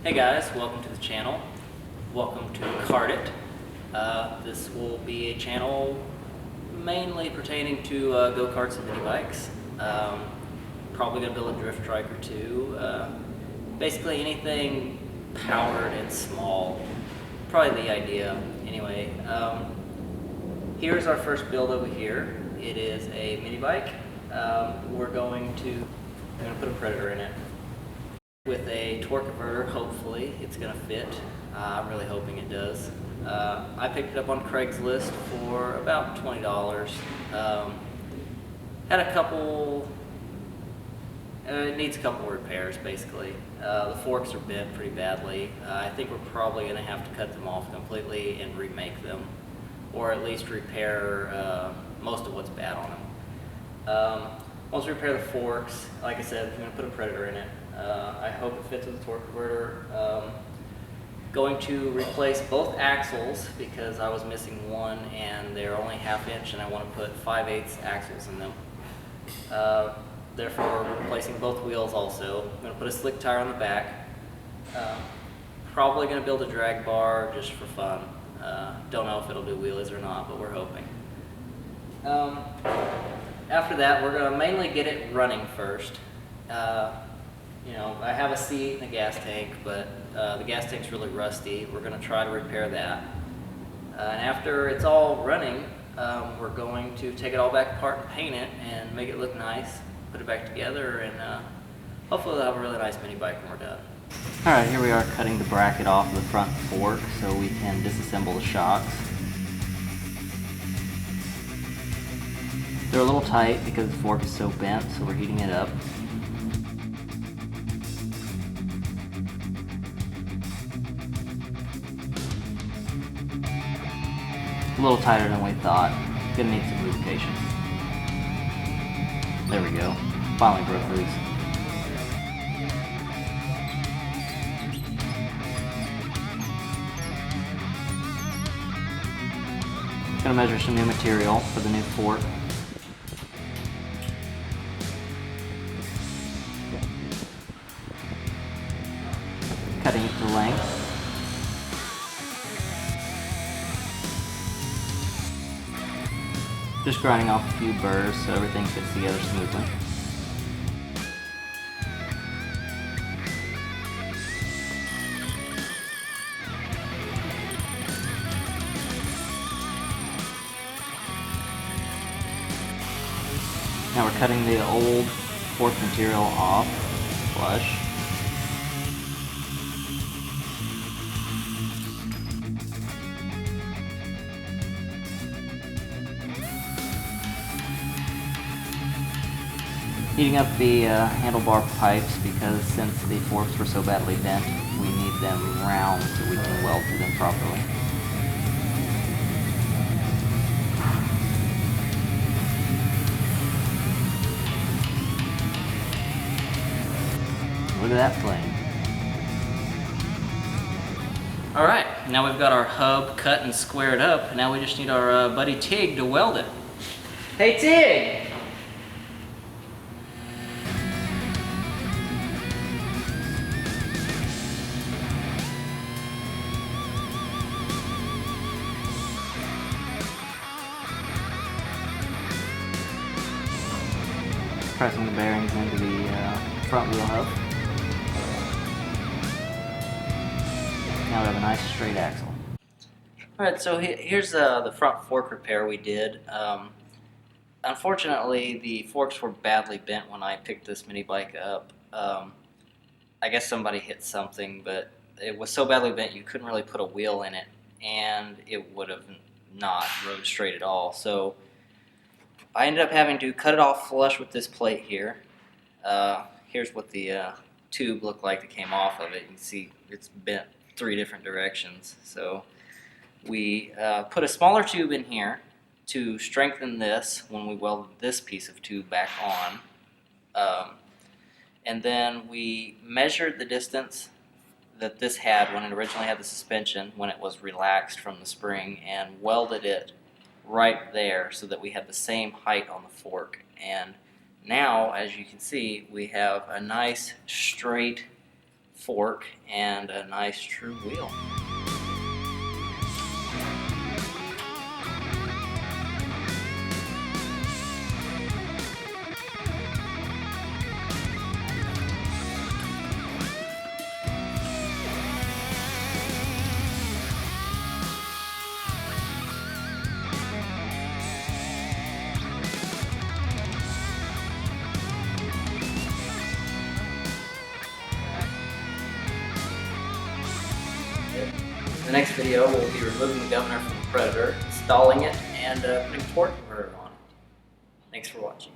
Hey guys, welcome to the channel. Welcome to Kart-It. This will be a channel mainly pertaining to go-karts and mini bikes. Probably going to build a drift trike or two. Basically anything powered and small. Probably the idea. Anyway, here's our first build over here. It is a mini bike. We're going to put a Predator in it. With a torque converter, hopefully it's going to fit. I'm really hoping it does. I picked it up on Craigslist for about $20. Had a couple, it needs a couple repairs basically. The forks are bent pretty badly. I think we're probably going to have to cut them off completely and remake them, or at least repair most of what's bad on them. Once we repair the forks, like I said, I'm going to put a Predator in it. I hope it fits with the torque converter. Going to replace both axles because I was missing one and they're only 1/2 inch and I want to put 5/8 axles in them. Therefore, replacing both wheels also. I'm going to put a slick tire on the back. Probably going to build a drag bar just for fun. Don't know if it'll do wheelies or not, but we're hoping. After that, we're going to mainly get it running first. You know, I have a seat and a gas tank, but the gas tank's really rusty. We're going to try to repair that. And after it's all running, we're going to take it all back apart and paint it and make it look nice, put it back together, and hopefully we'll have a really nice mini bike when we're done. Alright, here we are cutting the bracket off of the front fork so we can disassemble the shocks. They're a little tight because the fork is so bent, so we're heating it up. A little tighter than we thought. Gonna need some lubrication. There we go. Finally broke loose. Gonna measure some new material for the new fork. Cutting it to length. Just grinding off a few burrs so everything fits together smoothly. Now we're cutting the old fork material off, flush. Heating up the handlebar pipes because since the forks were so badly bent, we need them round so we can weld to them properly. Look at that flame. Alright, now we've got our hub cut and squared up. Now we just need our buddy Tig to weld it. Hey Tig! Pressing the bearings into the front wheel hub. Now we have a nice straight axle. Alright, so here's the front fork repair we did. Unfortunately, the forks were badly bent when I picked this mini bike up. I guess somebody hit something, but it was so badly bent you couldn't really put a wheel in it, and it would have not rode straight at all. So I ended up having to cut it off flush with this plate here. Here's what the tube looked like that came off of it. You can see it's bent 3 different directions. So we put a smaller tube in here to strengthen this when we welded this piece of tube back on. And then we measured the distance that this had when it originally had the suspension, when it was relaxed from the spring, and welded it right there so that we had the same height on the fork. And now, as you can see, we have a nice straight fork and a nice true wheel. In the next video, we'll be removing the governor from the Predator, installing it, and putting a torque converter on it. Thanks for watching.